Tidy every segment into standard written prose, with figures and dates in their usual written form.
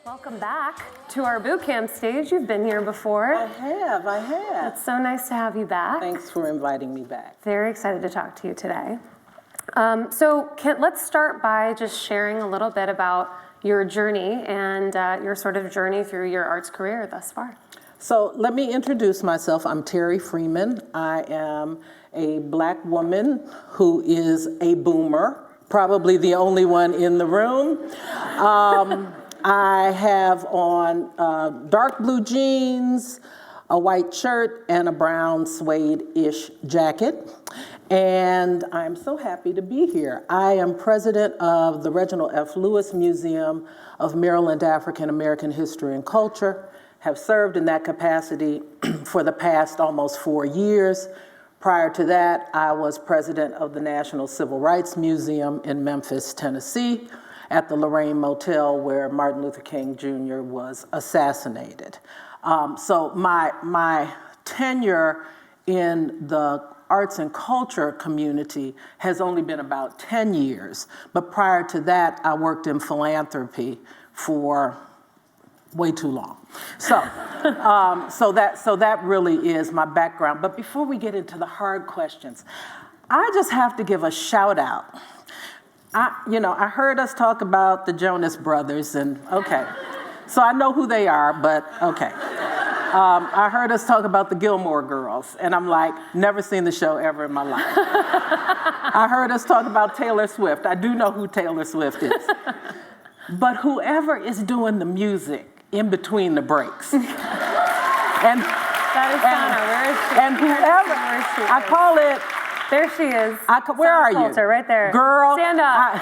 Welcome back to our boot camp stage. You've been here before. I have. It's so nice to have you back. Thanks for inviting me back. Very excited to talk to you today. Let's start by just sharing a little bit about your journey and your sort of journey through your arts career thus far. So let me introduce myself. I'm Terri Freeman. I am a Black woman who is a boomer, probably the only one in the room. I have on dark blue jeans, a white shirt, and a brown suede-ish jacket. And I'm so happy to be here. I am president of the Reginald F. Lewis Museum of Maryland African American History and Culture, have served in that capacity for the past almost 4 years. Prior to that, I was president of the National Civil Rights Museum in Memphis, Tennessee, at the Lorraine Motel where Martin Luther King Jr. was assassinated. So my tenure in the arts and culture community has only been about 10 years, but prior to that, I worked in philanthropy for way too long. So that really is my background. But before we get into the hard questions, I just have to give a shout out. I heard us talk about the Jonas Brothers, and okay, so I know who they are, but okay. I heard us talk about the Gilmore Girls, and I'm like, never seen the show ever in my life. I heard us talk about Taylor Swift. I do know who Taylor Swift is. But whoever is doing the music in between the breaks. And that is Donna. Where is she? And whoever, I call it. There she is. Where are you? Coulter, right there. Girl. Stand up.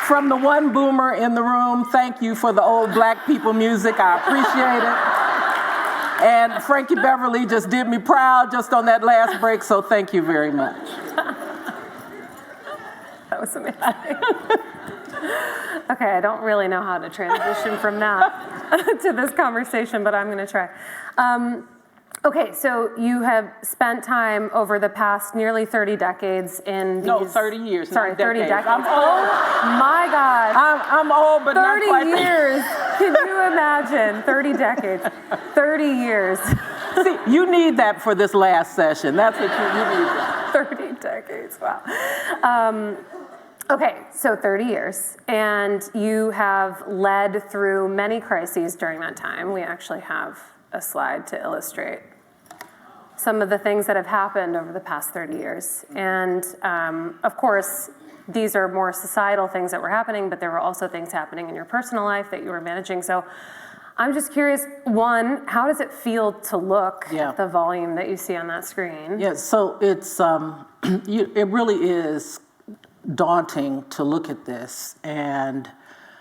From the one boomer in the room, thank you for the old Black people music. I appreciate it. And Frankie Beverly just did me proud just on that last break, so thank you very much. That was amazing. Okay, I don't really know how to transition from that to this conversation, but I'm going to try. Okay, so you have spent time over the past nearly 30 decades in these... No, 30 years. Sorry, 30 decades. I'm old. My God. I'm old, but not quite. 30 years. Can you imagine? 30 decades. 30 years. See, you need that for this last session. That's what you need that. 30 decades, wow. Okay, so 30 years, and you have led through many crises during that time. We actually have a slide to illustrate some of the things that have happened over the past 30 years. And of course, these are more societal things that were happening, but there were also things happening in your personal life that you were managing. So I'm just curious, one, how does it feel to look at the volume that you see on that screen? Yeah, so it's, it really is daunting to look at this. And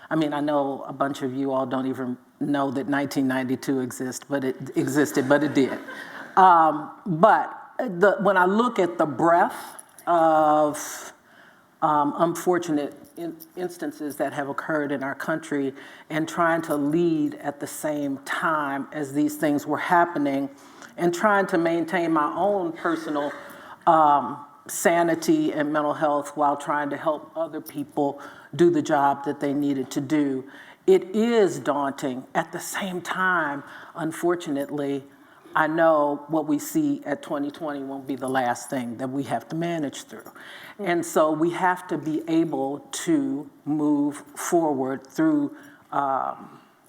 I mean, I know a bunch of you all don't even know that 1992 existed, but it did. But when I look at the breadth of unfortunate instances that have occurred in our country and trying to lead at the same time as these things were happening and trying to maintain my own personal sanity and mental health while trying to help other people do the job that they needed to do, it is daunting. At the same time, unfortunately, I know what we see at 2020 won't be the last thing that we have to manage through. And so we have to be able to move forward through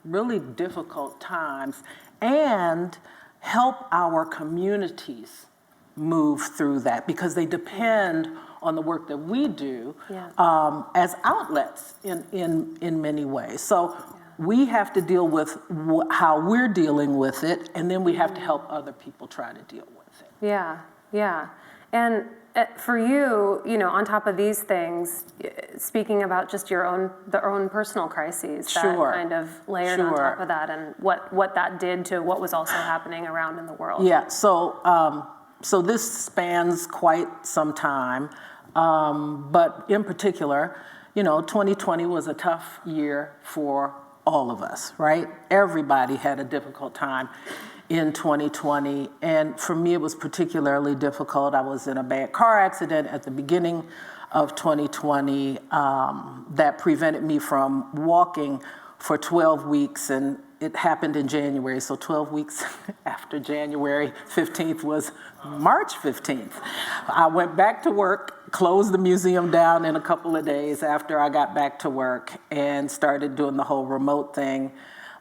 really difficult times and help our communities move through that because they depend on the work that we do as outlets in many ways. So we have to deal with how we're dealing with it, and then we have to help other people try to deal with it. Yeah. And for you, on top of these things, speaking about just their own personal crises, that kind of layered on top of that, and what that did to what was also happening around in the world. Yeah. So this spans quite some time, but in particular, 2020 was a tough year for all of us, right? Everybody had a difficult time in 2020, and for me it was particularly difficult. I was in a bad car accident at the beginning of 2020 that prevented me from walking for 12 weeks, and it happened in January, so 12 weeks after January 15th was March 15th. I went back to work, closed the museum down in a couple of days after I got back to work, and started doing the whole remote thing.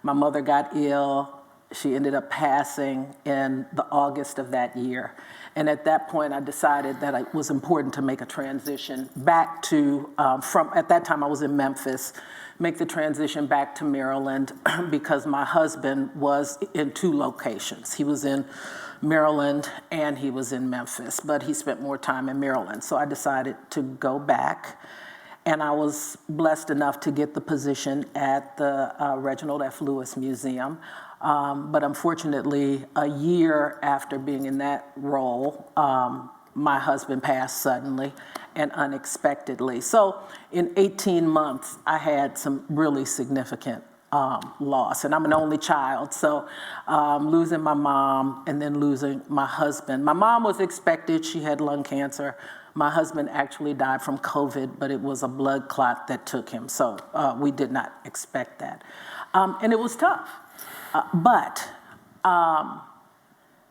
My mother got ill. She ended up passing in the August of that year. And at that point, I decided that it was important to make a transition back to, at that time I was in Memphis, make the transition back to Maryland because my husband was in 2 locations. He was in Maryland and he was in Memphis, but he spent more time in Maryland. So I decided to go back, and I was blessed enough to get the position at the Reginald F. Lewis Museum. But unfortunately, a year after being in that role, my husband passed suddenly and unexpectedly. So in 18 months, I had some really significant loss. And I'm an only child, so losing my mom and then losing my husband. My mom was expected, she had lung cancer. My husband actually died from COVID, but it was a blood clot that took him, so we did not expect that. And it was tough. But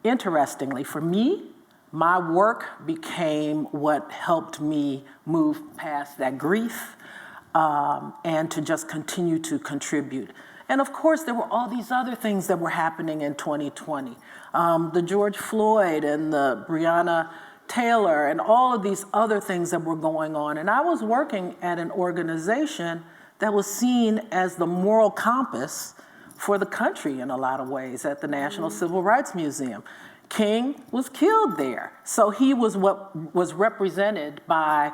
interestingly, for me, my work became what helped me move past that grief and to just continue to contribute. And of course, there were all these other things that were happening in 2020. The George Floyd and the Breonna Taylor and all of these other things that were going on. And I was working at an organization that was seen as the moral compass for the country in a lot of ways at the National Civil Rights Museum. King was killed there. So he was what was represented by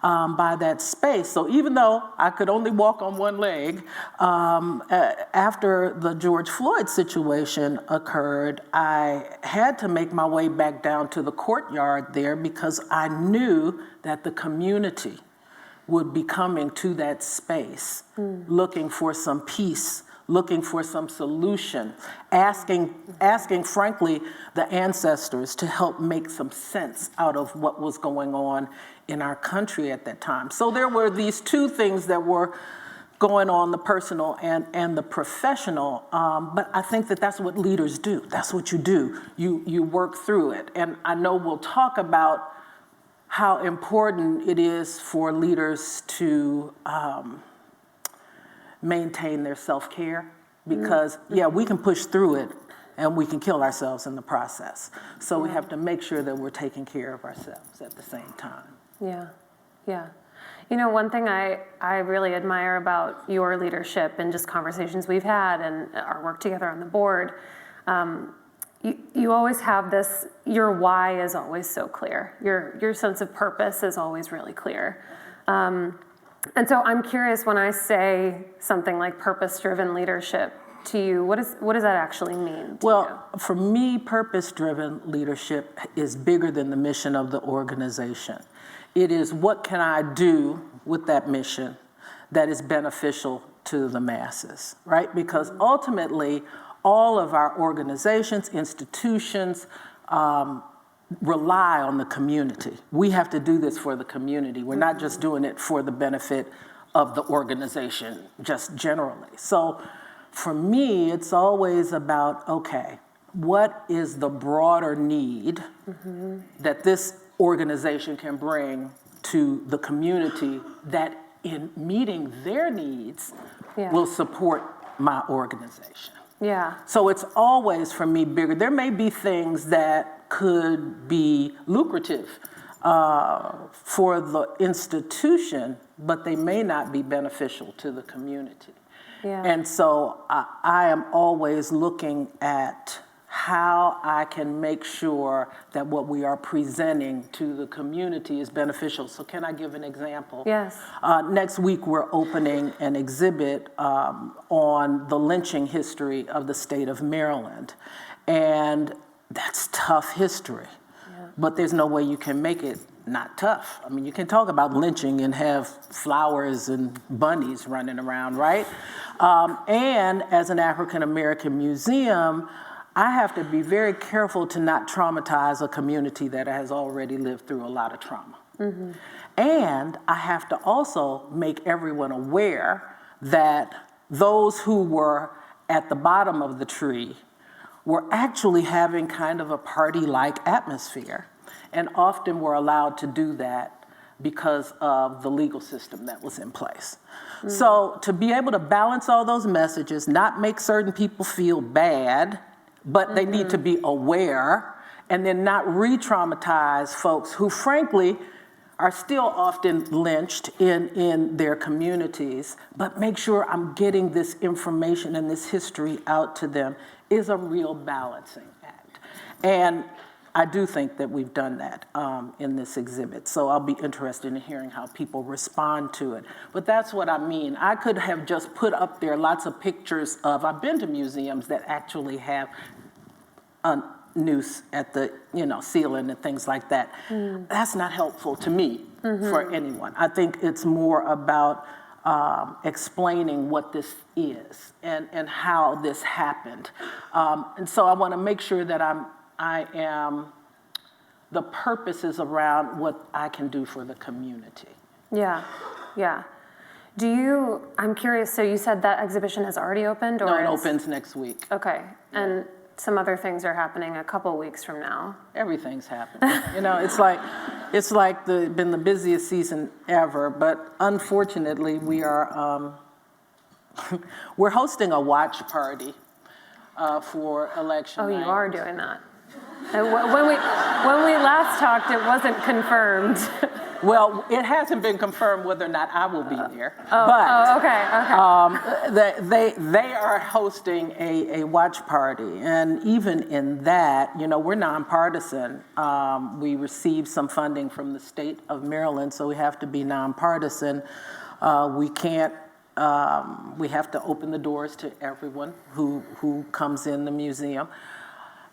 that space. So even though I could only walk on one leg, after the George Floyd situation occurred, I had to make my way back down to the courtyard there because I knew that the community would be coming to that space, looking for some peace, looking for some solution, asking frankly the ancestors to help make some sense out of what was going on in our country at that time. So there were these 2 things that were going on, the personal and the professional, but I think that that's what leaders do. That's what you do. You work through it. And I know we'll talk about how important it is for leaders to maintain their self-care, because we can push through it and we can kill ourselves in the process. So we have to make sure that we're taking care of ourselves at the same time. Yeah, yeah. You know, one thing I really admire about your leadership and just conversations we've had and our work together on the board, you always have this, your why is always so clear. Your sense of purpose is always really clear. And so I'm curious, when I say something like purpose-driven leadership to you, what does that actually mean to you? For me, purpose-driven leadership is bigger than the mission of the organization. It is, what can I do with that mission that is beneficial to the masses, right? Because ultimately, all of our organizations, institutions, rely on the community. We have to do this for the community. We're not just doing it for the benefit of the organization, just generally. So for me, it's always about, okay, what is the broader need that this organization can bring to the community that in meeting their needs will support my organization? Yeah. So it's always, for me, bigger. There may be things that could be lucrative for the institution, but they may not be beneficial to the community. Yeah. And so I am always looking at how I can make sure that what we are presenting to the community is beneficial. So can I give an example? Yes. Next week, we're opening an exhibit on the lynching history of the state of Maryland. And that's tough history, but there's no way you can make it not tough. I mean, you can talk about lynching and have flowers and bunnies running around, right? And as an African-American museum, I have to be very careful to not traumatize a community that has already lived through a lot of trauma. And I have to also make everyone aware that those who were at the bottom of the tree were actually having kind of a party-like atmosphere, and often were allowed to do that because of the legal system that was in place. So to be able to balance all those messages, not make certain people feel bad, but they need to be aware, and then not re-traumatize folks who frankly are still often lynched in their communities, but make sure I'm getting this information and this history out to them is a real balancing act. And I do think that we've done that in this exhibit, so I'll be interested in hearing how people respond to it. But that's what I mean. I could have just put up there lots of pictures of, I've been to museums that actually have a noose at the ceiling and things like that. That's not helpful to me for anyone. I think it's more about explaining what this is and how this happened. And so I want to make sure that the purpose is around what I can do for the community. Yeah. I'm curious, so you said that exhibition has already opened? No, it opens next week. Okay, and some other things are happening a couple weeks from now. Everything's happening. It's been the busiest season ever, but unfortunately we're hosting a watch party for election night. You are doing that. And when we last talked, it wasn't confirmed. Well, it hasn't been confirmed whether or not I will be there. Okay. They are hosting a watch party, and even in that, we're nonpartisan. We received some funding from the state of Maryland, so we have to be nonpartisan. We can't. We have to open the doors to everyone who comes in the museum.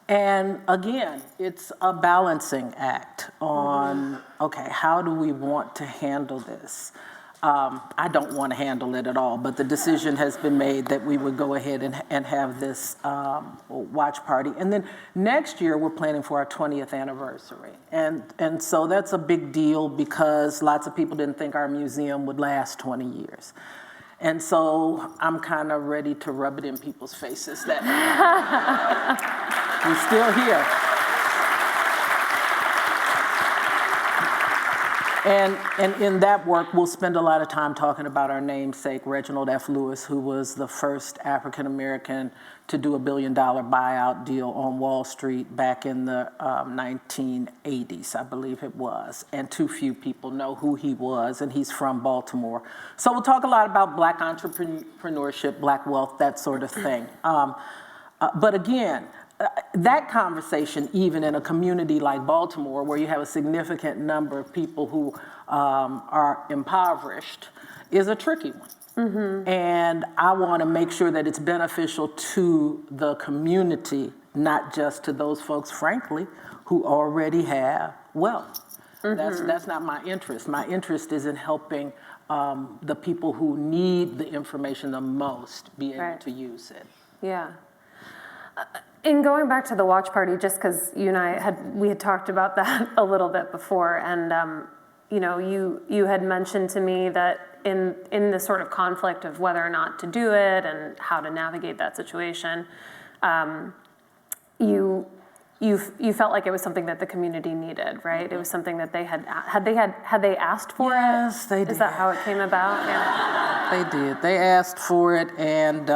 And again, it's a balancing act on, okay, how do we want to handle this? I don't want to handle it at all, but the decision has been made that we would go ahead and have this watch party. And then next year, we're planning for our 20th anniversary. And so that's a big deal because lots of people didn't think our museum would last 20 years. And so I'm kind of ready to rub it in people's faces that we're still here. And in that work, we'll spend a lot of time talking about our namesake, Reginald F. Lewis, who was the first African-American to do $1 billion buyout deal on Wall Street back in the 1980s, I believe it was. And too few people know who he was, and he's from Baltimore. So we'll talk a lot about Black entrepreneurship, Black wealth, that sort of thing. But again, that conversation, even in a community like Baltimore, where you have a significant number of people who are impoverished, is a tricky one. And I want to make sure that it's beneficial to the community, not just to those folks, frankly, who already have wealth. That's not my interest. My interest is in helping the people who need the information the most be able to use it. Yeah. In going back to the watch party, just because you and I had talked about that a little bit before, and you had mentioned to me that in the sort of conflict of whether or not to do it and how to navigate that situation, you felt like it was something that the community needed, right? It was something that they had they asked for it? Yes, they did. Is that how it came about? Yeah. They did. They asked for it, and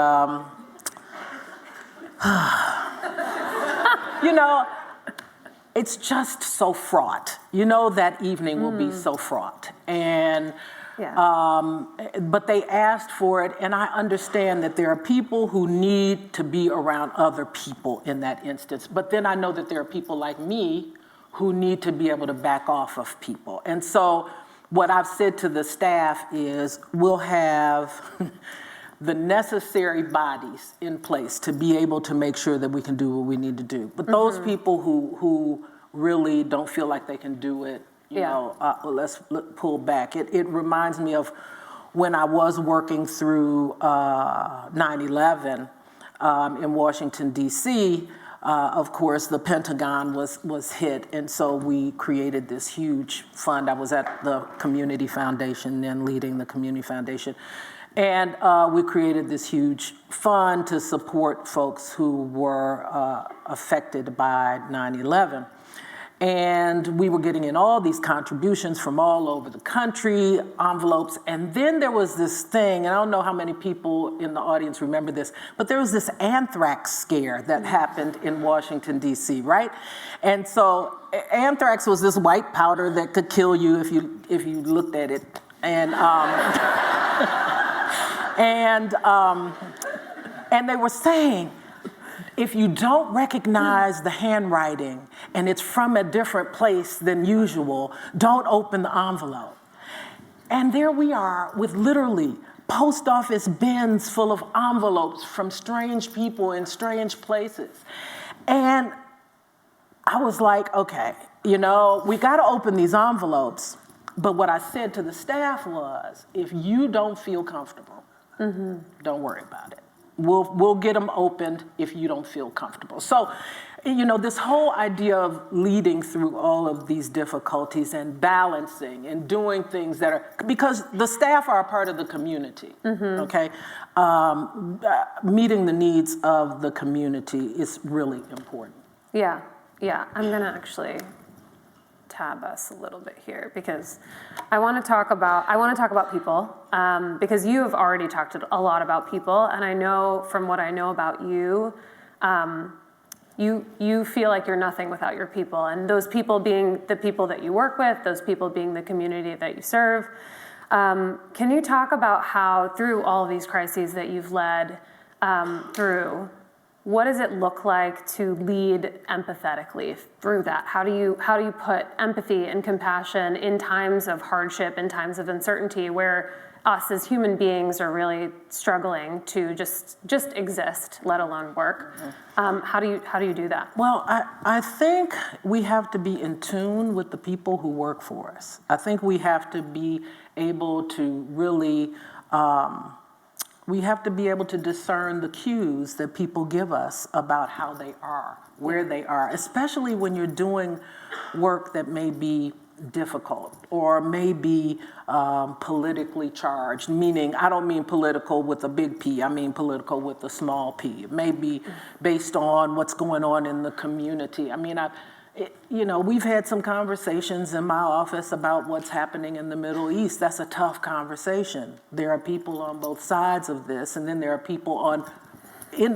it's just so fraught. That evening will be so fraught. And but they asked for it, and I understand that there are people who need to be around other people in that instance. But then I know that there are people like me who need to be able to back off of people. And so what I've said to the staff is we'll have the necessary bodies in place to be able to make sure that we can do what we need to do. But those people who really don't feel like they can do it, let's pull back. It reminds me of when I was working through 9/11 in Washington, D.C., of course, the Pentagon was hit, and so we created this huge fund. I was at the Community Foundation, then leading the Community Foundation. And we created this huge fund to support folks who were affected by 9/11. And we were getting in all these contributions from all over the country, envelopes. And then there was this thing, and I don't know how many people in the audience remember this, but there was this anthrax scare that happened in Washington, D.C., right? And so anthrax was this white powder that could kill you if you looked at it. And and they were saying, if you don't recognize the handwriting and it's from a different place than usual, don't open the envelope. And there we are with literally post office bins full of envelopes from strange people in strange places. And I was like, okay, we got to open these envelopes. But what I said to the staff was, if you don't feel comfortable, don't worry about it. We'll get them opened if you don't feel comfortable. So, this whole idea of leading through all of these difficulties and balancing and doing things that are, because the staff are a part of the community, okay? Meeting the needs of the community is really important. Yeah. I'm gonna actually tab us a little bit here because I want to talk about people because you have already talked a lot about people, and I know from what I know about you, you feel like you're nothing without your people, and those people being the people that you work with, those people being the community that you serve. Can you talk about how through all of these crises that you've led through, what does it look like to lead empathetically through that? How do you put empathy and compassion in times of hardship, in times of uncertainty, where us as human beings are really struggling to just exist, let alone work? How do you do that? Well, I think we have to be in tune with the people who work for us. I think we have to be able to really we have to be able to discern the cues that people give us about how they are, where they are, especially when you're doing work that may be difficult or may be politically charged, meaning I don't mean political with a big P, I mean political with a small p. It may be based on what's going on in the community. I mean, we've had some conversations in my office about what's happening in the Middle East. That's a tough conversation. There are people on both sides of this, and then there are people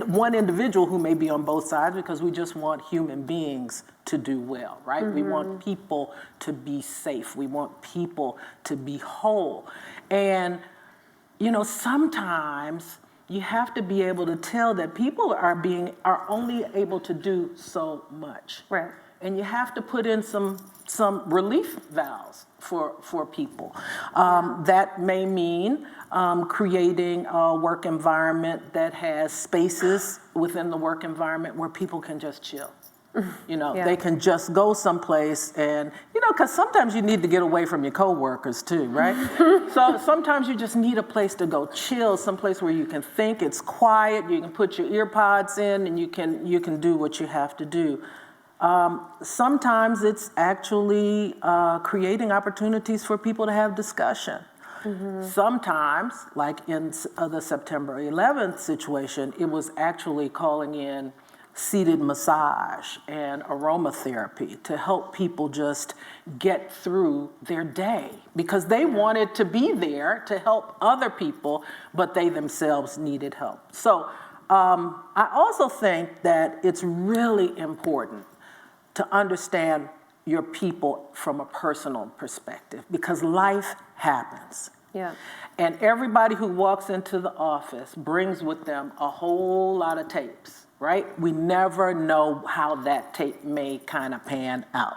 one individual who may be on both sides because we just want human beings to do well, right? We want people to be safe. We want people to be whole. And, sometimes you have to be able to tell that people are only able to do so much. Right. And you have to put in some relief valves for people. That may mean creating a work environment that has spaces within the work environment where people can just chill. They can just go someplace and, because sometimes you need to get away from your coworkers too, right? So sometimes you just need a place to go chill, someplace where you can think, it's quiet, you can put your ear pods in, and you can do what you have to do. Sometimes it's actually creating opportunities for people to have discussion. Sometimes, like in the September 11th situation, it was actually calling in seated massage and aromatherapy to help people just get through their day because they wanted to be there to help other people, but they themselves needed help. So I also think that it's really important to understand your people from a personal perspective because life happens. Yeah. And everybody who walks into the office brings with them a whole lot of tapes, right? We never know how that tape may kind of pan out.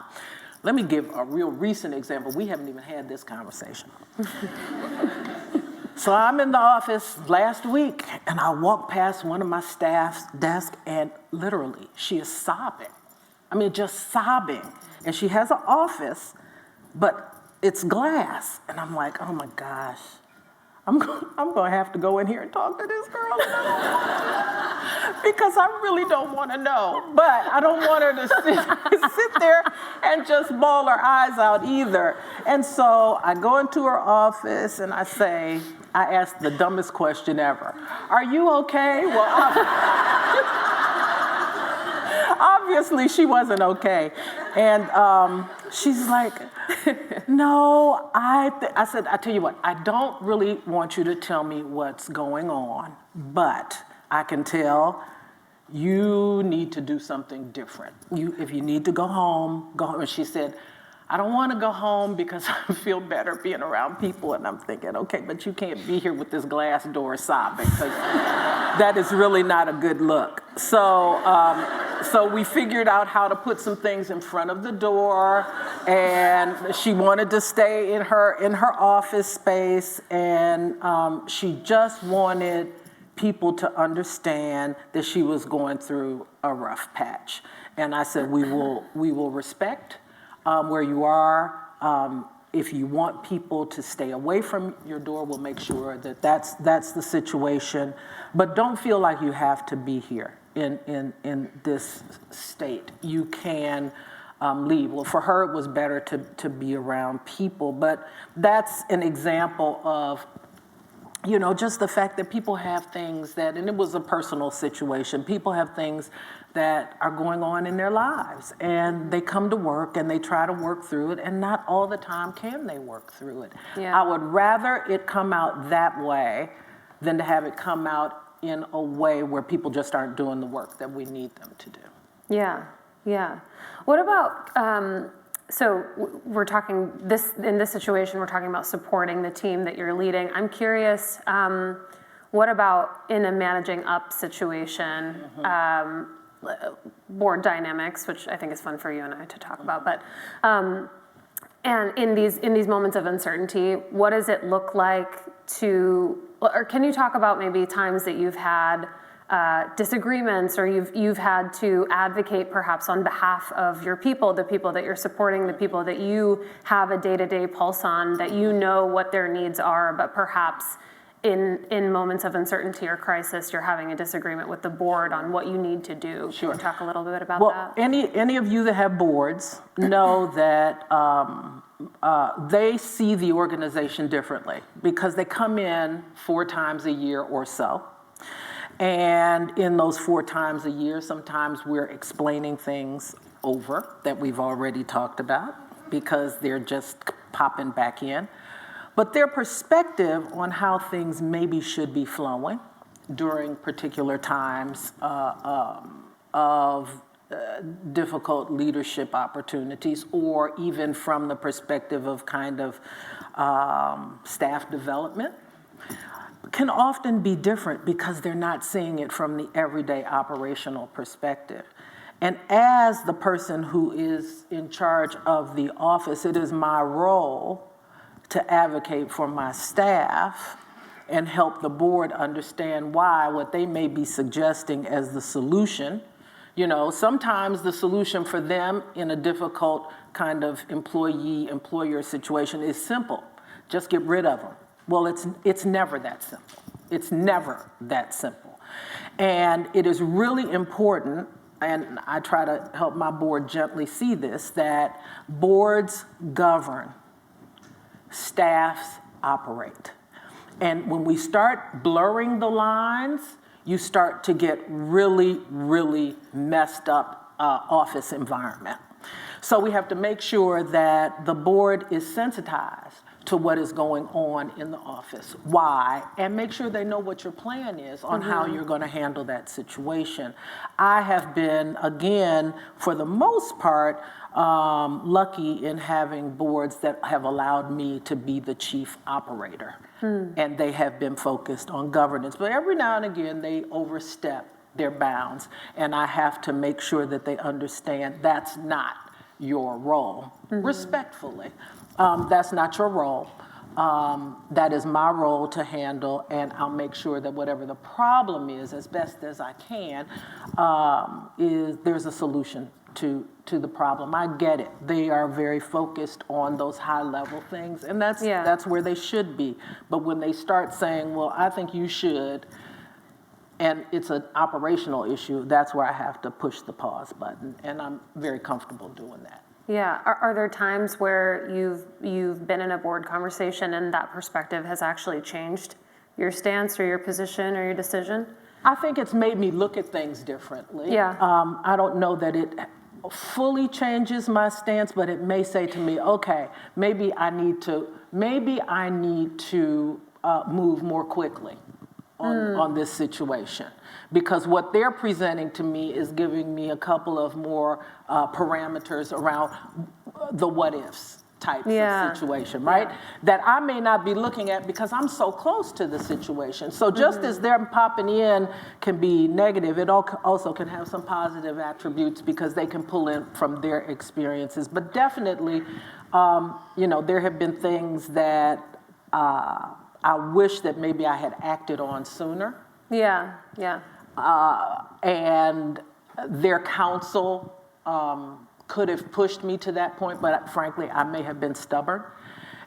Let me give a real recent example. We haven't even had this conversation. So I'm in the office last week and I walk past one of my staff's desk and literally she is sobbing. I mean, just sobbing. And she has an office, but it's glass. And I'm like, oh my gosh, I'm going to have to go in here and talk to this girl. Because I really don't want to know. But I don't want her to sit there and just bawl her eyes out either. And so I go into her office and I ask the dumbest question ever. Are you okay? Well, obviously she wasn't okay. And she's like, no, I said, I tell you what, I don't really want you to tell me what's going on, but I can tell you need to do something different. If you need to go home, go home. And she said, I don't want to go home because I feel better being around people. And I'm thinking, okay, but you can't be here with this glass door sobbing, because that is really not a good look. So we figured out how to put some things in front of the door, and she wanted to stay in her office space, and she just wanted people to understand that she was going through a rough patch. And I said, we will respect where you are. If you want people to stay away from your door, we'll make sure that that's the situation. But don't feel like you have to be here in this state. You can leave. Well, for her, it was better to be around people. But that's an example of, you know, just the fact that people have things that, and it was a personal situation, people have things that are going on in their lives, and they come to work and they try to work through it, and not all the time can they work through it. Yeah. I would rather it come out that way than to have it come out in a way where people just aren't doing the work that we need them to do. Yeah, yeah. What about, so we're talking in this situation, we're talking about supporting the team that you're leading. I'm curious, what about in a managing up situation, board dynamics, which I think is fun for you and I to talk about, but and in these moments of uncertainty, what does it look like or can you talk about maybe times that you've had disagreements, or you've had to advocate perhaps on behalf of your people, the people that you're supporting, the people that you have a day-to-day pulse on, that you know what their needs are, but perhaps in moments of uncertainty or crisis, you're having a disagreement with the board on what you need to do. Sure. Can you talk a little bit about that? Well, any of you that have boards know that they see the organization differently, because they come in 4 times a year or so. And in those 4 times a year, sometimes we're explaining things over that we've already talked about, because they're just popping back in. But their perspective on how things maybe should be flowing during particular times of difficult leadership opportunities, or even from the perspective of kind of staff development, can often be different, because they're not seeing it from the everyday operational perspective. And as the person who is in charge of the office, it is my role to advocate for my staff and help the board understand why what they may be suggesting as the solution. You know, sometimes the solution for them in a difficult kind of employee-employer situation is simple. Just get rid of them. Well, it's never that simple. It's never that simple. And it is really important, and I try to help my board gently see this, that boards govern, staffs operate. And when we start blurring the lines, you start to get really, really messed up office environment. So we have to make sure that the board is sensitized to what is going on in the office, why, and make sure they know what your plan is on how you're going to handle that situation. I have been, again, for the most part, lucky in having boards that have allowed me to be the chief operator, and they have been focused on governance. But every now and again, they overstep their bounds, and I have to make sure that they understand that's not your role, respectfully. That's not your role. That is my role to handle, and I'll make sure that whatever the problem is, as best as I can, is there's a solution to the problem. I get it. They are very focused on those high level things, and that's where they should be. But when they start saying, well, I think you should, and it's an operational issue, that's where I have to push the pause button, and I'm very comfortable doing that. Yeah, are there times where you've been in a board conversation and that perspective has actually changed your stance or your position or your decision? I think it's made me look at things differently. Yeah. I don't know that it fully changes my stance, but it may say to me, okay, maybe I need to move more quickly on this situation, because what they're presenting to me is giving me a couple of more parameters around the what ifs types of situation, right? That I may not be looking at because I'm so close to the situation. So just as them popping in can be negative, it also can have some positive attributes because they can pull in from their experiences. But definitely, there have been things that I wish that maybe I had acted on sooner. Yeah. And their counsel could have pushed me to that point, but frankly, I may have been stubborn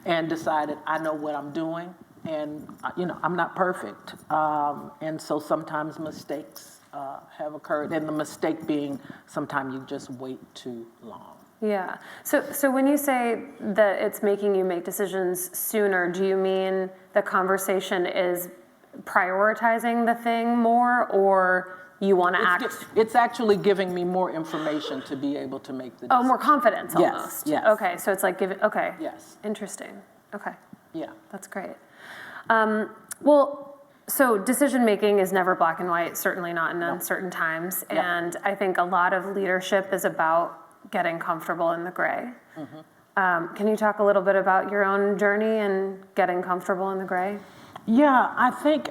and decided I know what I'm doing, and I'm not perfect, and so sometimes mistakes have occurred, and the mistake being sometimes you just wait too long. Yeah. So when you say that it's making you make decisions sooner, do you mean the conversation is prioritizing the thing more, or you want to act? It's actually giving me more information to be able to make the decision. Oh, more confidence almost. Yes. Okay, so it's like okay. Yes. Interesting. Okay. Yeah. That's great. So decision making is never black and white, certainly not in uncertain times. Yep. And I think a lot of leadership is about getting comfortable in the gray. Can you talk a little bit about your own journey and getting comfortable in the gray? Yeah, I think,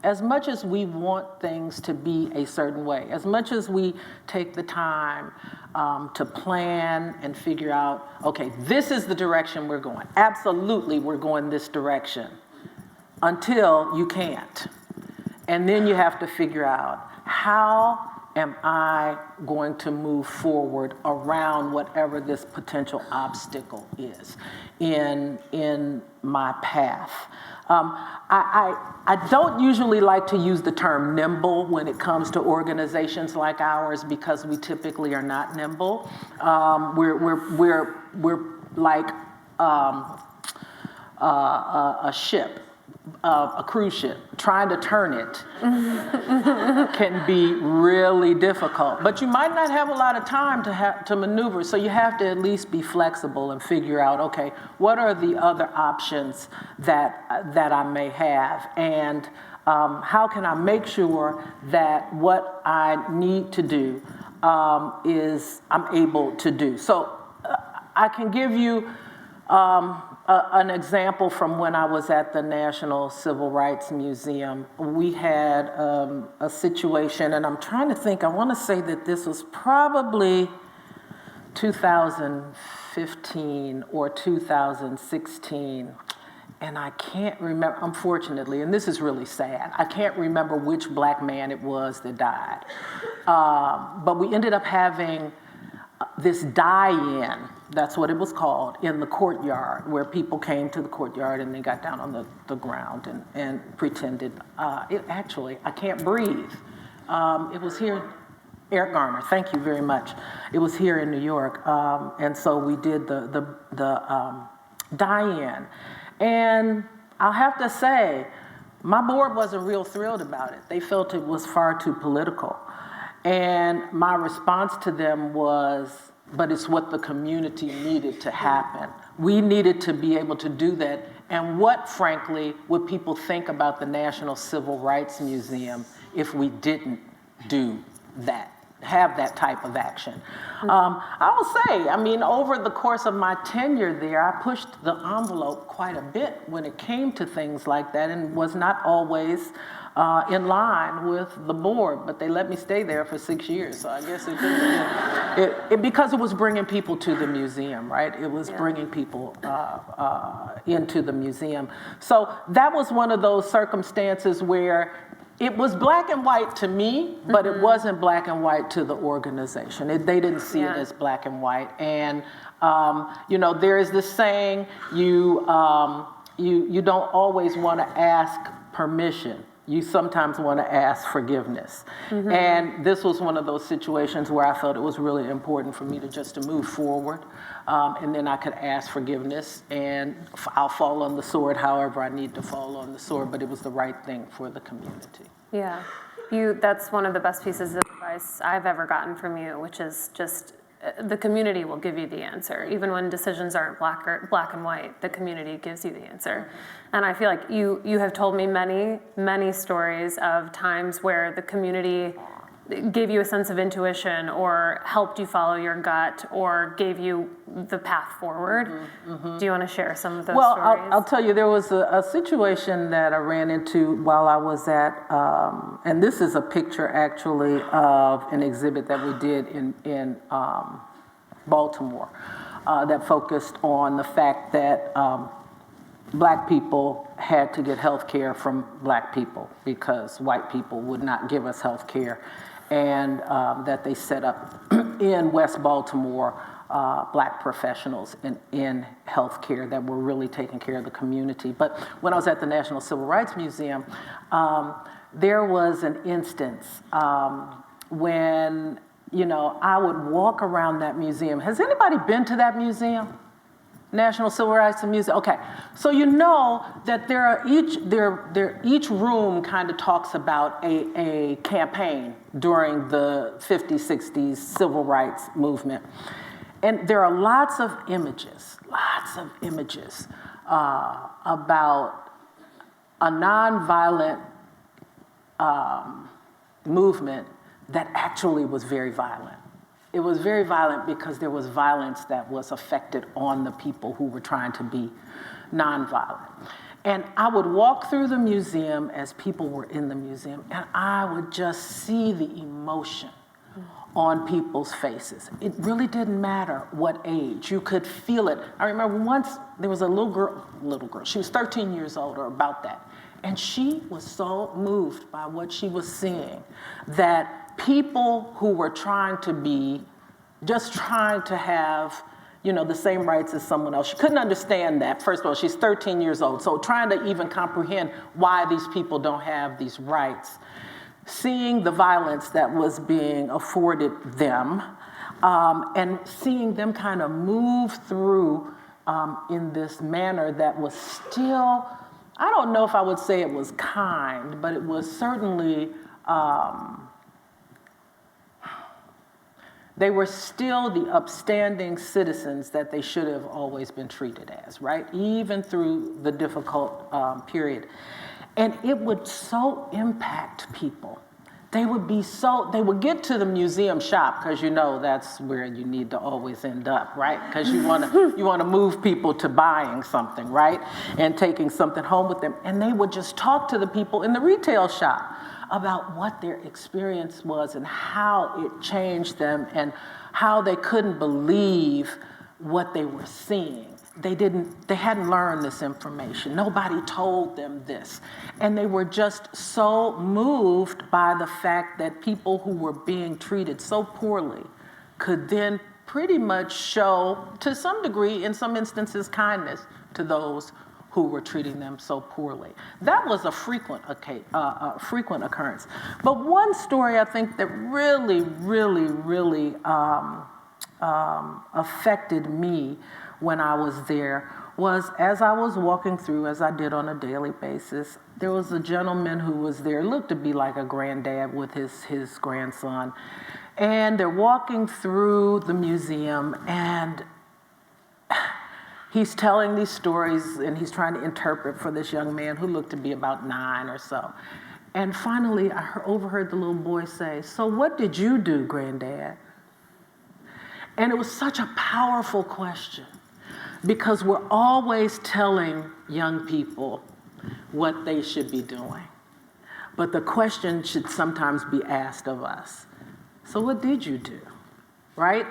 as much as we want things to be a certain way, as much as we take the time to plan and figure out, okay, this is the direction we're going. Absolutely, we're going this direction until you can't. And then you have to figure out, how am I going to move forward around whatever this potential obstacle is in my path? I don't usually like to use the term nimble when it comes to organizations like ours, because we typically are not nimble. We're like a ship. A cruise ship, trying to turn it can be really difficult. But you might not have a lot of time to maneuver, so you have to at least be flexible and figure out, okay, what are the other options that I may have, and how can I make sure that what I need to do is I'm able to do. So I can give you an example from when I was at the National Civil Rights Museum. We had a situation, and I'm trying to think, I want to say that this was probably 2015 or 2016, and I can't remember, unfortunately, and this is really sad, I can't remember which black man it was that died. But we ended up having this die-in, that's what it was called, in the courtyard, where people came to the courtyard and they got down on the ground and pretended. Actually, I can't breathe. It was here, Eric Garner, thank you very much. It was here in New York, and so we did the die-in. And I'll have to say, my board wasn't real thrilled about it. They felt it was far too political. And my response to them was, but it's what the community needed to happen. We needed to be able to do that. And what, frankly, would people think about the National Civil Rights Museum if we didn't do that, have that type of action? I will say, over the course of my tenure there, I pushed the envelope quite a bit when it came to things like that, and was not always in line with the board, but they let me stay there for 6 years. So I guess because it was bringing people to the museum, right? It was bringing people into the museum. So that was one of those circumstances where It was black and white to me, but it wasn't black and white to the organization. They didn't see it as black and white. And, you know, there is this saying, you don't always want to ask permission. You sometimes want to ask forgiveness. And this was one of those situations where I felt it was really important for me to move forward. And then I could ask forgiveness, and I'll fall on the sword however I need to fall on the sword, but it was the right thing for the community. Yeah, that's one of the best pieces of advice I've ever gotten from you, which is just the community will give you the answer. Even when decisions aren't black and white, the community gives you the answer. And I feel like you have told me many stories of times where the community gave you a sense of intuition or helped you follow your gut or gave you the path forward. Do you want to share some of those stories? Well, I'll tell you, there was a situation that I ran into while I was at, and this is a picture actually of an exhibit that we did in Baltimore that focused on the fact that black people had to get health care from black people because white people would not give us health care. And that they set up in West Baltimore black professionals in healthcare that were really taking care of the community. But when I was at the National Civil Rights Museum, there was an instance when, you know, I would walk around that museum. Has anybody been to that museum? National Civil Rights Museum. Okay, so you know that each room kind of talks about a campaign during the 50s, 60s civil rights movement, and there are lots of images about a nonviolent movement that actually was very violent. It was very violent because there was violence that was affected on the people who were trying to be nonviolent. And I would walk through the museum as people were in the museum, and I would just see the emotion on people's faces. It really didn't matter what age. You could feel it. I remember once there was a little girl, she was 13 years old or about that, and she was so moved by what she was seeing that people who were trying to have, you know, the same rights as someone else. She couldn't understand that. First of all, she's 13 years old, so trying to even comprehend why these people don't have these rights. Seeing the violence that was being afforded them, and seeing them kind of move through in this manner that was still, I don't know if I would say it was kind, but it was certainly, they were still the upstanding citizens that they should have always been treated as, right? Even through the difficult period. And it would so impact people. They would get to the museum shop, because you know that's where you need to always end up, right? Because you want to move people to buying something, right? And taking something home with them. And they would just talk to the people in the retail shop about what their experience was and how it changed them and how they couldn't believe what they were seeing. They hadn't learned this information. Nobody told them this. And they were just so moved by the fact that people who were being treated so poorly could then pretty much show, to some degree, in some instances, kindness to those who were treating them so poorly. That was a frequent occurrence. But one story I think that really affected me when I was there was, as I was walking through, as I did on a daily basis, there was a gentleman who was there, looked to be like a granddad with his grandson. And they're walking through the museum, and he's telling these stories, and he's trying to interpret for this young man who looked to be about 9 or so. And finally, I overheard the little boy say, "So what did you do, Granddad?" And it was such a powerful question, because we're always telling young people what they should be doing. But the question should sometimes be asked of us. So what did you do, right?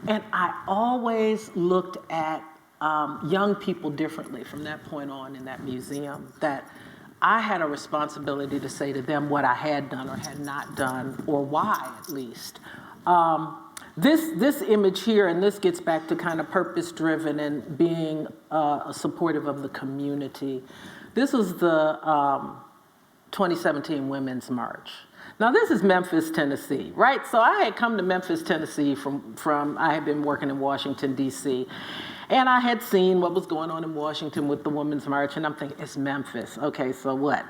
And I always looked at young people differently from that point on in that museum, that I had a responsibility to say to them what I had done or had not done, or why at least. This image here, and this gets back to kind of purpose-driven and being supportive of the community. This was the 2017 Women's March. Now this is Memphis, Tennessee, right? So I had come to Memphis, Tennessee from I had been working in Washington, D.C., and I had seen what was going on in Washington with the Women's March, and I'm thinking, it's Memphis. Okay, so what?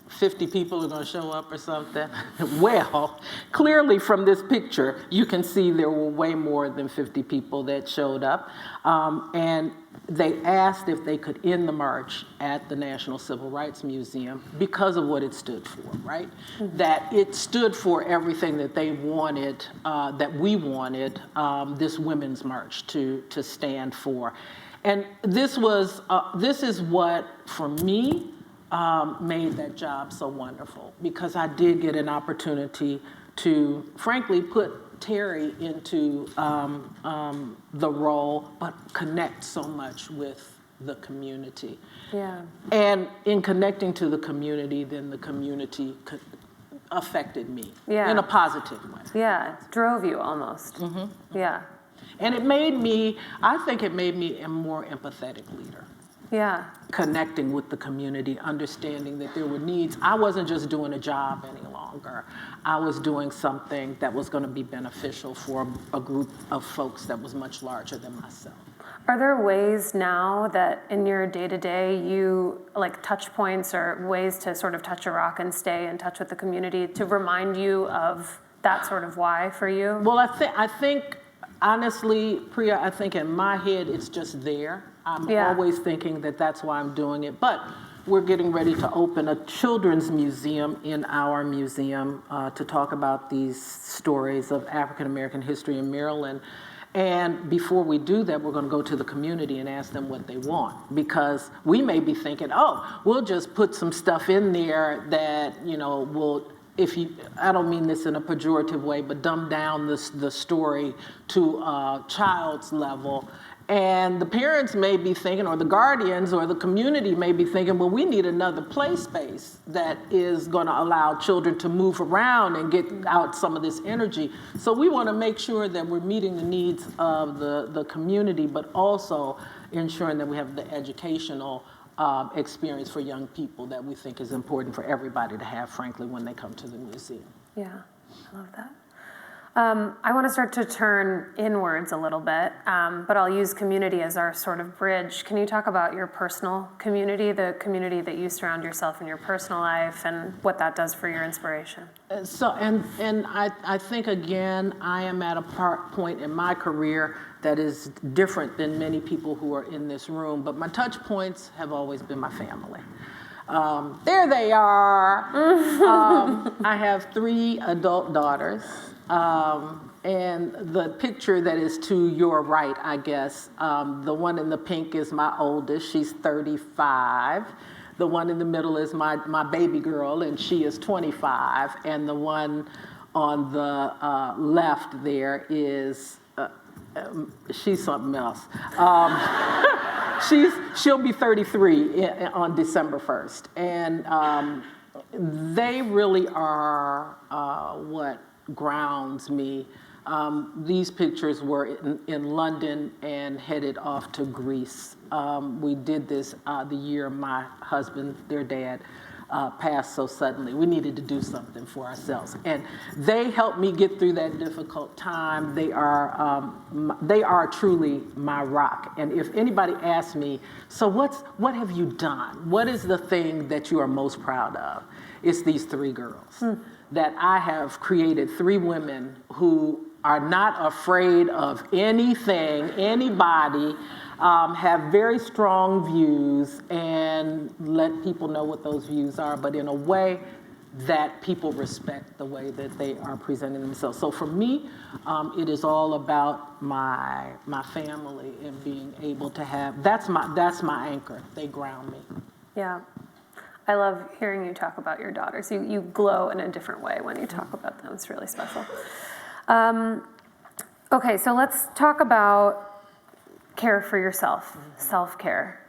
50 people are going to show up or something? Well, clearly from this picture, you can see there were way more than 50 people that showed up. And they asked if they could end the march at the National Civil Rights Museum because of what it stood for, right? Mm-hmm. That it stood for everything that they wanted, that we wanted this Women's March to stand for. And this is what, for me, made that job so wonderful, because I did get an opportunity to, frankly, put Terri into the role, but connect so much with the community. Yeah. And in connecting to the community, then the community affected me in a positive way. Yeah, drove you almost. Mm-hmm. Yeah. And I think it made me a more empathetic leader. Yeah. Connecting with the community, understanding that there were needs. I wasn't just doing a job any longer. I was doing something that was going to be beneficial for a group of folks that was much larger than myself. Are there ways now that in your day-to-day you, like touch points or ways to sort of touch a rock and stay in touch with the community to remind you of that sort of why for you? Well, I think honestly, Priya, I think in my head it's just there. I'm always thinking that that's why I'm doing it. But we're getting ready to open a children's museum in our museum to talk about these stories of African American history in Maryland. And before we do that, we're going to go to the community and ask them what they want. Because we may be thinking, oh, we'll just put some stuff in there that, will, I don't mean this in a pejorative way, but dumb down the story to a child's level. And the parents may be thinking, or the guardians or the community may be thinking, well, we need another play space that is going to allow children to move around and get out some of this energy. So we want to make sure that we're meeting the needs of the community, but also ensuring that we have the educational experience for young people that we think is important for everybody to have, frankly, when they come to the museum. Yeah, I love that. I want to start to turn inwards a little bit, but I'll use community as our sort of bridge. Can you talk about your personal community, the community that you surround yourself in your personal life, and what that does for your inspiration? I think, again, I am at a point in my career that is different than many people who are in this room, but my touch points have always been my family. There they are. I have 3 adult daughters. And the picture that is to your right, I guess, the one in the pink is my oldest. She's 35. The one in the middle is my baby girl, and she is 25. And the one on the left there is, she's something else. She'll be 33 on December 1st. And they really are what grounds me. These pictures were in London and headed off to Greece. We did this the year my husband, their dad, passed so suddenly. We needed to do something for ourselves. And they helped me get through that difficult time. They are truly my rock. And if anybody asks me, so what have you done? What is the thing that you are most proud of? It's these 3 girls. That I have created 3 women who are not afraid of anything, anybody, have very strong views, and let people know what those views are, but in a way that people respect the way that they are presenting themselves. So for me, it is all about my family and being able to have, that's my anchor. They ground me. Yeah. I love hearing you talk about your daughters. You glow in a different way when you talk about them. It's really special. Okay, so let's talk about care for yourself, self-care.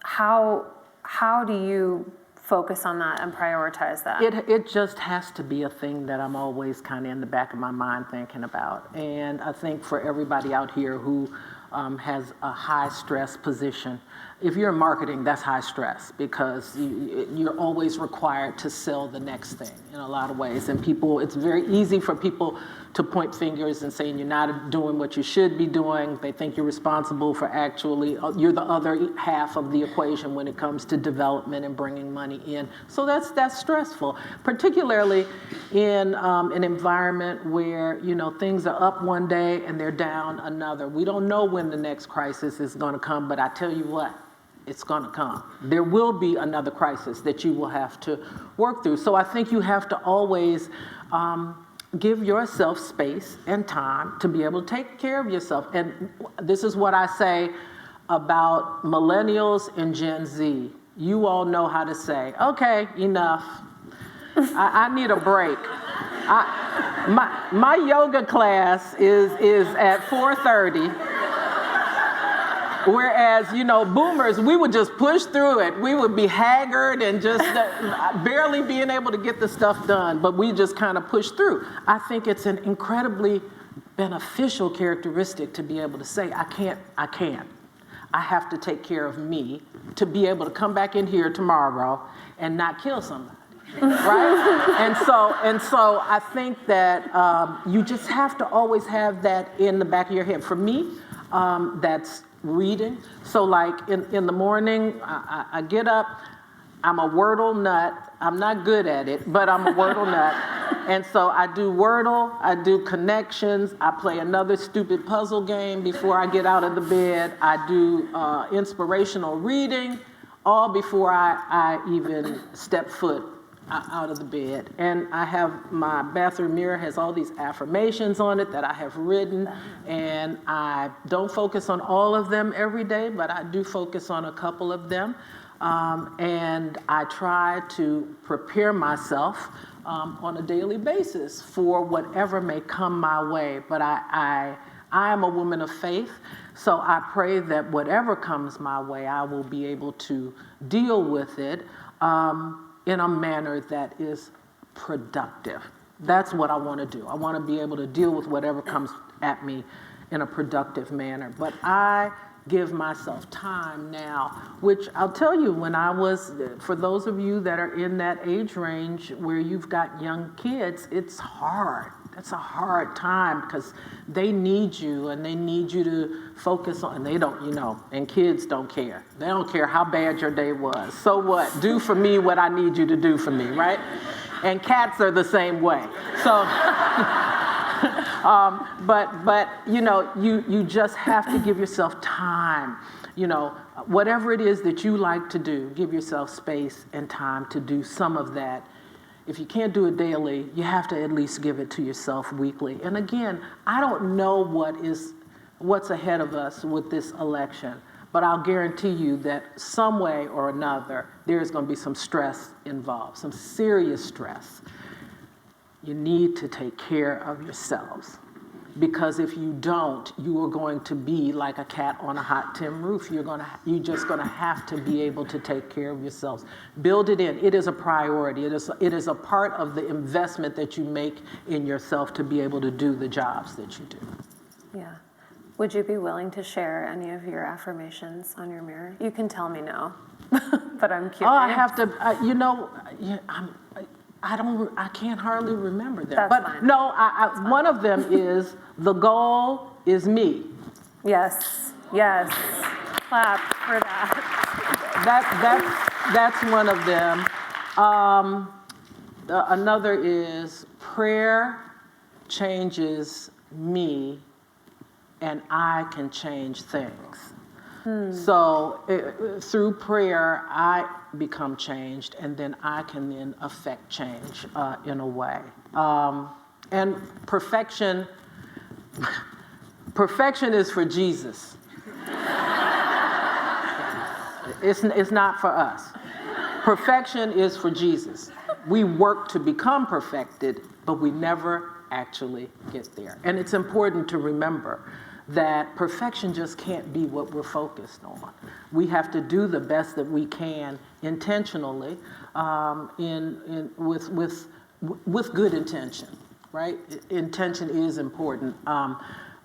How do you focus on that and prioritize that? It just has to be a thing that I'm always kind of in the back of my mind thinking about. And I think for everybody out here who has a high stress position, if you're in marketing, that's high stress because you're always required to sell the next thing in a lot of ways. And it's very easy for people to point fingers and saying you're not doing what you should be doing. They think you're responsible for you're the other half of the equation when it comes to development and bringing money in. So that's stressful, particularly in an environment where, things are up one day and they're down another. We don't know when the next crisis is going to come, but I tell you what, it's going to come. There will be another crisis that you will have to work through. So I think you have to always give yourself space and time to be able to take care of yourself. And this is what I say about millennials and Gen Z. You all know how to say, okay, enough. I need a break. My yoga class is at 4:30. Whereas, boomers, we would just push through it. We would be haggard and just barely being able to get the stuff done, but we just kind of push through. I think it's an incredibly beneficial characteristic to be able to say, I can't. I have to take care of me to be able to come back in here tomorrow and not kill somebody. Right? And so I think that you just have to always have that in the back of your head. For me, that's reading. So like in the morning, I get up, I'm a Wordle nut. I'm not good at it, but I'm a Wordle nut. And so I do Wordle, I do connections, I play another stupid puzzle game before I get out of the bed. I do inspirational reading, all before I even step foot out of the bed. And I have my bathroom mirror has all these affirmations on it that I have written, and I don't focus on all of them every day, but I do focus on a couple of them. And I try to prepare myself on a daily basis for whatever may come my way. But I am a woman of faith, so I pray that whatever comes my way, I will be able to deal with it in a manner that is productive. That's what I want to do. I want to be able to deal with whatever comes at me in a productive manner. But I give myself time now, which I'll tell you, for those of you that are in that age range where you've got young kids, it's hard. That's a hard time because they need you and they need you to focus on, and they don't, and kids don't care. They don't care how bad your day was. So what? Do for me what I need you to do for me, right? And cats are the same way. So, but you just have to give yourself time. Whatever it is that you like to do, give yourself space and time to do some of that. If you can't do it daily, you have to at least give it to yourself weekly. And again, I don't know what's ahead of us with this election, but I'll guarantee you that some way or another, there's going to be some stress involved, some serious stress. You need to take care of yourselves, because if you don't, you are going to be like a cat on a hot tin roof. You're just going to have to be able to take care of yourselves. Build it in. It is a priority. It is a part of the investment that you make in yourself to be able to do the jobs that you do. Yeah. Would you be willing to share any of your affirmations on your mirror? You can tell me no, but I'm curious. Oh, I have to. I can't hardly remember them. That's fine. No, one of them is, the goal is me. Yes. Clap for that. That's one of them. Another is, prayer changes me and I can change things. So through prayer, I become changed, and then I can then affect change in a way. And perfection is for Jesus. It's not for us. Perfection is for Jesus. We work to become perfected, but we never actually get there. And it's important to remember that perfection just can't be what we're focused on. We have to do the best that we can intentionally, with good intention, right? Intention is important,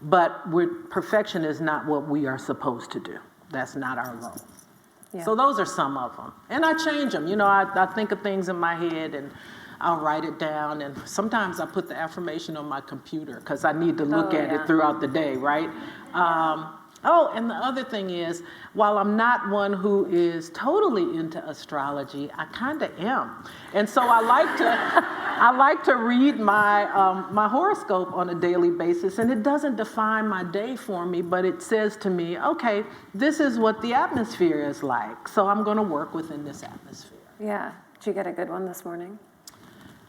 but perfection is not what we are supposed to do. That's not our role. Yeah. So those are some of them. And I change them. You know, I think of things in my head and I'll write it down. And sometimes I put the affirmation on my computer because I need to look at it throughout the day, right? And the other thing is, while I'm not one who is totally into astrology, I kind of am. And so I like to read my horoscope on a daily basis, and it doesn't define my day for me, but it says to me, okay, this is what the atmosphere is like, so I'm going to work within this atmosphere. Yeah. Did you get a good one this morning?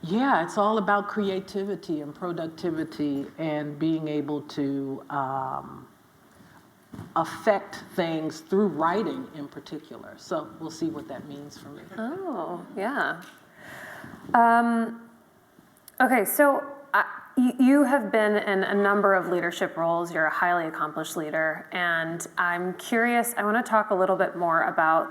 Yeah, it's all about creativity and productivity and being able to affect things through writing in particular. So we'll see what that means for me. Oh, yeah. Okay, so you have been in a number of leadership roles. You're a highly accomplished leader, and I'm curious, I want to talk a little bit more about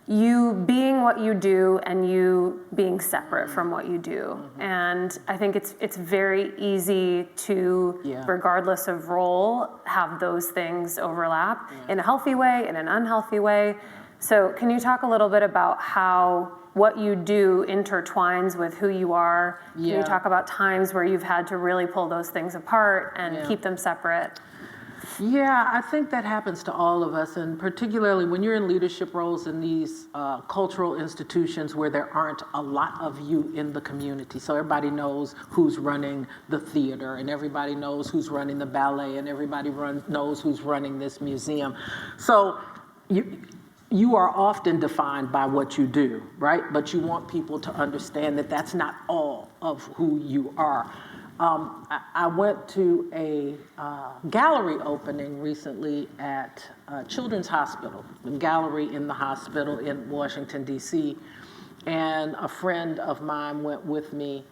you being what you do and you being separate from what you do. Mm-hmm. And I think it's very easy to, regardless of role, have those things overlap in a healthy way, in an unhealthy way. So can you talk a little bit about how what you do intertwines with who you are? Can you talk about times where you've had to really pull those things apart and keep them separate? Yeah, I think that happens to all of us, and particularly when you're in leadership roles in these cultural institutions where there aren't a lot of you in the community. So everybody knows who's running the theater, and everybody knows who's running the ballet, and everybody knows who's running this museum. So you are often defined by what you do, right? But you want people to understand that that's not all of who you are. I went to a gallery opening recently at Children's Hospital, a gallery in the hospital in Washington, D.C., and a friend of mine went with me,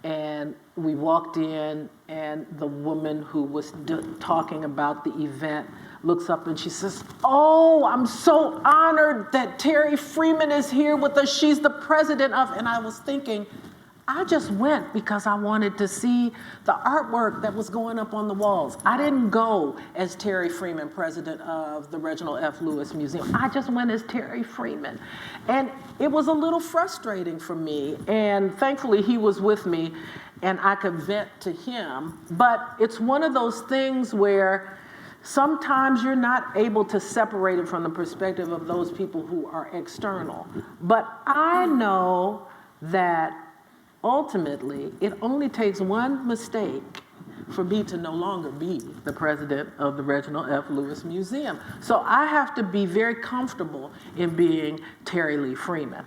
and we walked in, and the woman who was talking about the event looks up and she says, "Oh, I'm so honored that Terri Freeman is here with us. She's the president of," and I was thinking, I just went because I wanted to see the artwork that was going up on the walls. I didn't go as Terri Freeman, president of the Reginald F. Lewis Museum. I just went as Terri Freeman. And it was a little frustrating for me. And thankfully, he was with me and I could vent to him. But it's one of those things where sometimes you're not able to separate it from the perspective of those people who are external. But I know that ultimately, it only takes one mistake for me to no longer be the president of the Reginald F. Lewis Museum. So I have to be very comfortable in being Terri Lee Freeman.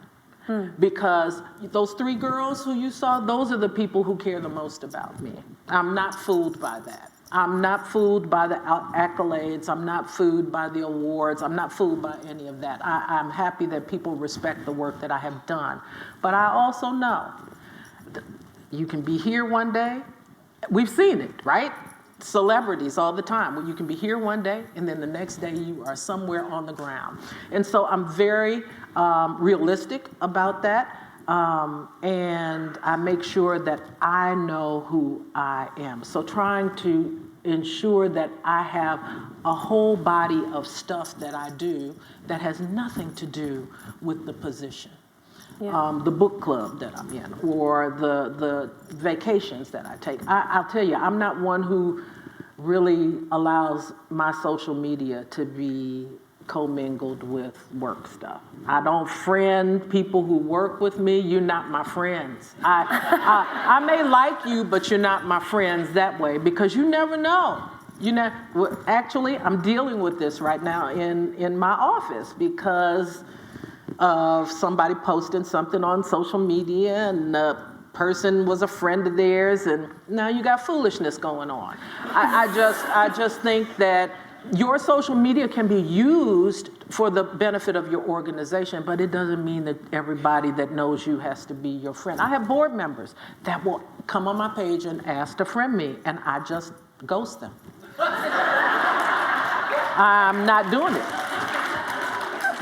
Because those three girls who you saw, those are the people who care the most about me. I'm not fooled by that. I'm not fooled by the accolades. I'm not fooled by the awards. I'm not fooled by any of that. I'm happy that people respect the work that I have done. But I also know you can be here one day. We've seen it, right? Celebrities all the time. Well, you can be here one day, and then the next day you are somewhere on the ground. And so I'm very realistic about that. And I make sure that I know who I am. So trying to ensure that I have a whole body of stuff that I do that has nothing to do with the position. The book club that I'm in, or the vacations that I take. I'll tell you, I'm not one who really allows my social media to be commingled with work stuff. I don't friend people who work with me. You're not my friends. I may like you, but you're not my friends that way, because you never know. Actually, I'm dealing with this right now in my office because of somebody posting something on social media, and the person was a friend of theirs, and now you got foolishness going on. I just think that your social media can be used for the benefit of your organization, but it doesn't mean that everybody that knows you has to be your friend. I have board members that will come on my page and ask to friend me, and I just ghost them. I'm not doing it.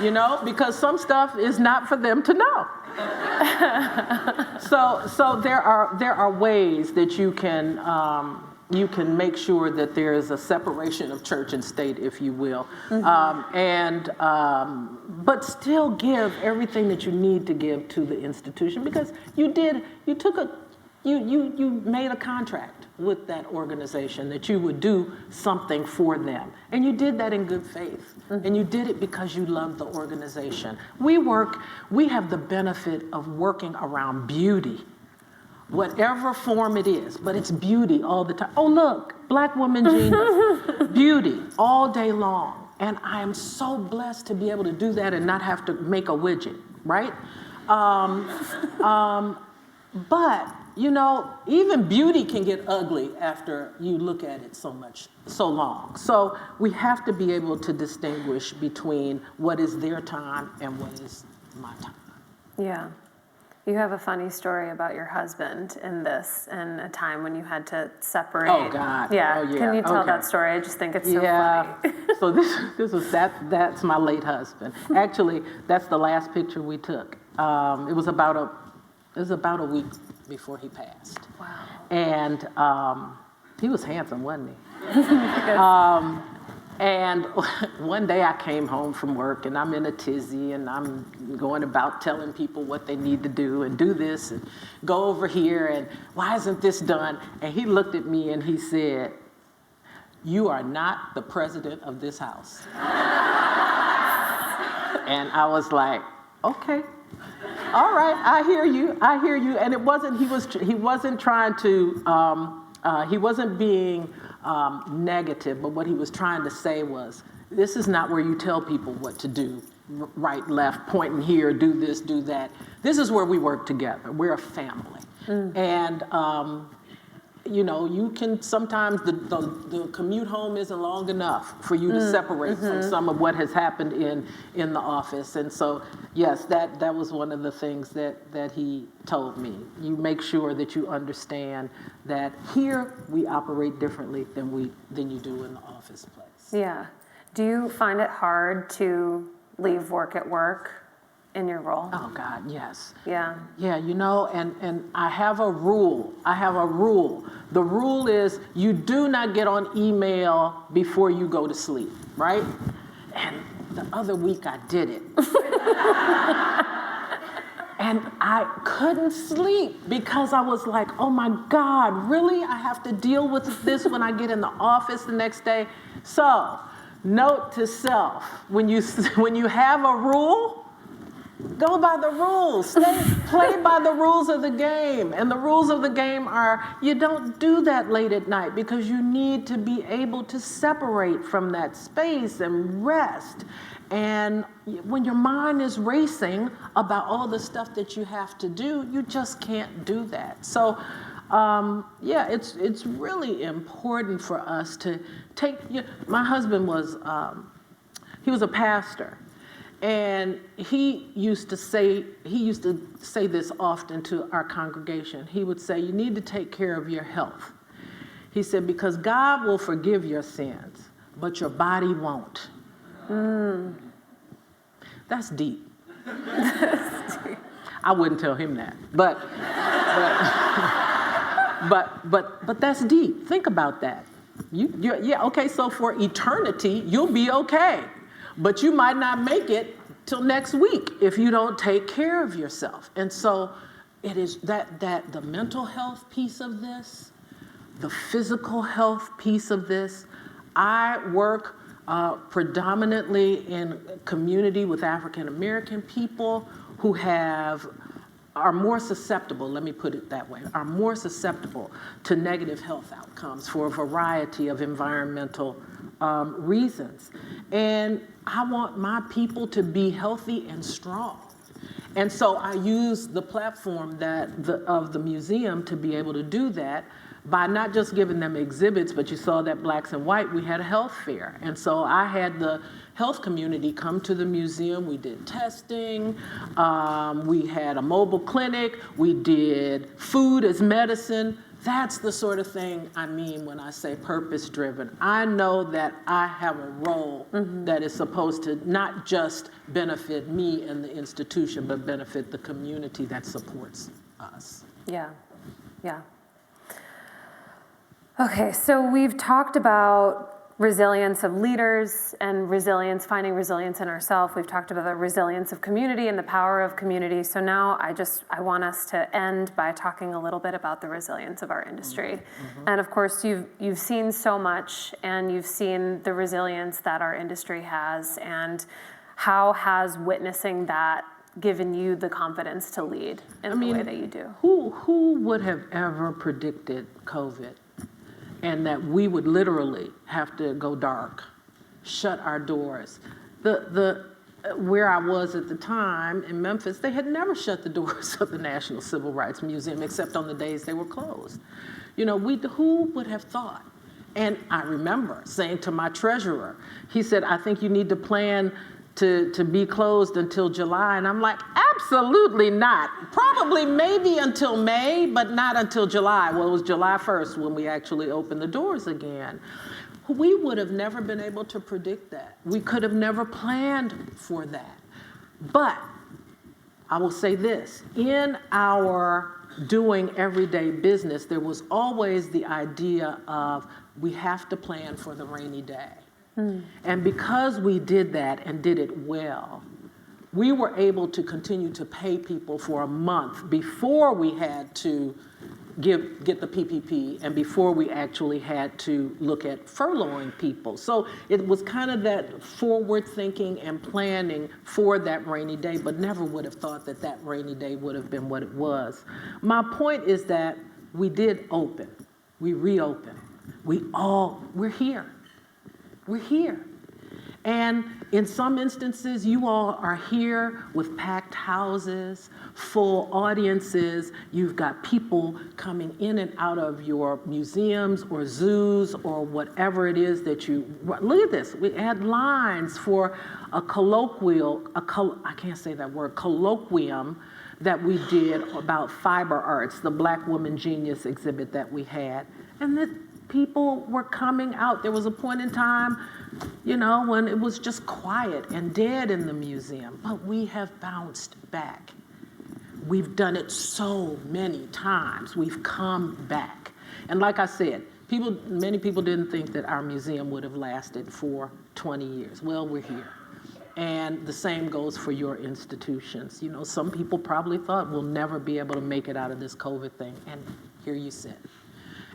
You know, because some stuff is not for them to know. So there are ways that you can make sure that there is a separation of church and state, if you will, but still give everything that you need to give to the institution, because you made a contract with that organization that you would do something for them, and you did that in good faith, and you did it because you loved the organization. We have the benefit of working around beauty, whatever form it is, but it's beauty all the time. Oh, look, Black woman genius, beauty all day long. And I am so blessed to be able to do that and not have to make a widget, right? But, you know, even beauty can get ugly after you look at it so long. So we have to be able to distinguish between what is their time and what is my time. Yeah. You have a funny story about your husband in this, and a time when you had to separate. Oh, God. Yeah. Oh, yeah. Can you tell that story? I just think it's so funny. So that's my late husband. Actually, that's the last picture we took. It was about a week before he passed. Wow. And he was handsome, wasn't he? And one day I came home from work and I'm in a tizzy and I'm going about telling people what they need to do and do this and go over here and why isn't this done? And he looked at me and he said, "You are not the president of this house." And I was like, okay, all right, I hear you. And it wasn't, he wasn't trying to, he wasn't being negative, but what he was trying to say was, this is not where you tell people what to do, right, left, pointing here, do this, do that. This is where we work together. We're a family. And, you know, you can sometimes, the commute home isn't long enough for you to separate from some of what has happened in the office. And so, yes, that was one of the things that he told me. You make sure that you understand that here we operate differently than you do in the office place. Yeah. Do you find it hard to leave work at work in your role? Oh, God, yes. Yeah. Yeah, you know, and I have a rule. The rule is you do not get on email before you go to sleep, right? And the other week I did it. And I couldn't sleep because I was like, oh my God, really? I have to deal with this when I get in the office the next day? So, note to self, when you have a rule, go by the rules. Play by the rules of the game. And the rules of the game are, you don't do that late at night because you need to be able to separate from that space and rest. And when your mind is racing about all the stuff that you have to do, you just can't do that. So, yeah, it's really important for us to take. My husband was he was a pastor. And he used to say this often to our congregation. He would say, you need to take care of your health. He said, because God will forgive your sins, but your body won't. That's deep. I wouldn't tell him that, but that's deep. Think about that. Yeah, okay, so for eternity, you'll be okay. But you might not make it till next week if you don't take care of yourself. And so it is that the mental health piece of this, the physical health piece of this. I work predominantly in community with African American people who are more susceptible, let me put it that way, are more susceptible to negative health outcomes for a variety of environmental reasons. And I want my people to be healthy and strong. And so I use the platform of the museum to be able to do that by not just giving them exhibits, but you saw that Blacks and White, we had a health fair. And so I had the health community come to the museum. We did testing, we had a mobile clinic, we did food as medicine, That's the sort of thing I mean when I say purpose-driven. I know that I have a role that is supposed to not just benefit me and the institution, but benefit the community that supports us. Yeah, yeah. Okay, so we've talked about resilience of leaders and resilience, finding resilience in ourselves. We've talked about the resilience of community and the power of community. So now I want us to end by talking a little bit about the resilience of our industry. And of course, you've seen so much, and you've seen the resilience that our industry has, and how has witnessing that given you the confidence to lead in the way that you do? Who would have ever predicted COVID? And that we would literally have to go dark, shut our doors. Where I was at the time in Memphis, they had never shut the doors of the National Civil Rights Museum except on the days they were closed. You know, who would have thought? And I remember saying to my treasurer, he said, I think you need to plan to be closed until July. And I'm like, absolutely not. Probably maybe until May, but not until July. Well, it was July 1st when we actually opened the doors again. We would have never been able to predict that. We could have never planned for that. But I will say this, in our doing everyday business, there was always the idea of we have to plan for the rainy day. And because we did that and did it well, we were able to continue to pay people for a month before we had to get the PPP and before we actually had to look at furloughing people. So it was kind of that forward thinking and planning for that rainy day, but never would have thought that that rainy day would have been what it was. My point is that we did open, we reopened, we're here. We're here. And in some instances, you all are here with packed houses, full audiences. You've got people coming in and out of your museums or zoos or whatever it is that you, look at this. We had lines for a colloquium that we did about fiber arts, the Black Woman Genius exhibit that we had. And the people were coming out. There was a point in time, you know, when it was just quiet and dead in the museum, but we have bounced back. We've done it so many times. We've come back. And like I said, many people didn't think that our museum would have lasted for 20 years. Well, we're here. And the same goes for your institutions. You know, some people probably thought we'll never be able to make it out of this COVID thing, and here you sit.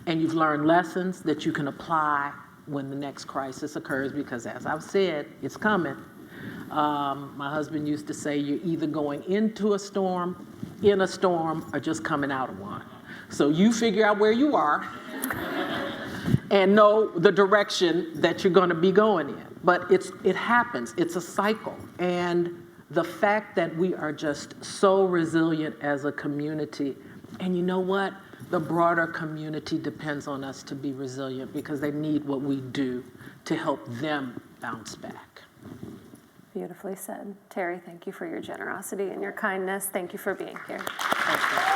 And you've learned lessons that you can apply when the next crisis occurs, because as I've said, it's coming. My husband used to say, you're either going into a storm, in a storm, or just coming out of one. So you figure out where you are and know the direction that you're going to be going in. But it happens. It's a cycle. And the fact that we are just so resilient as a community, and you know what? The broader community depends on us to be resilient because they need what we do to help them bounce back. Beautifully said. Terri, thank you for your generosity and your kindness. Thank you for being here. Thank you.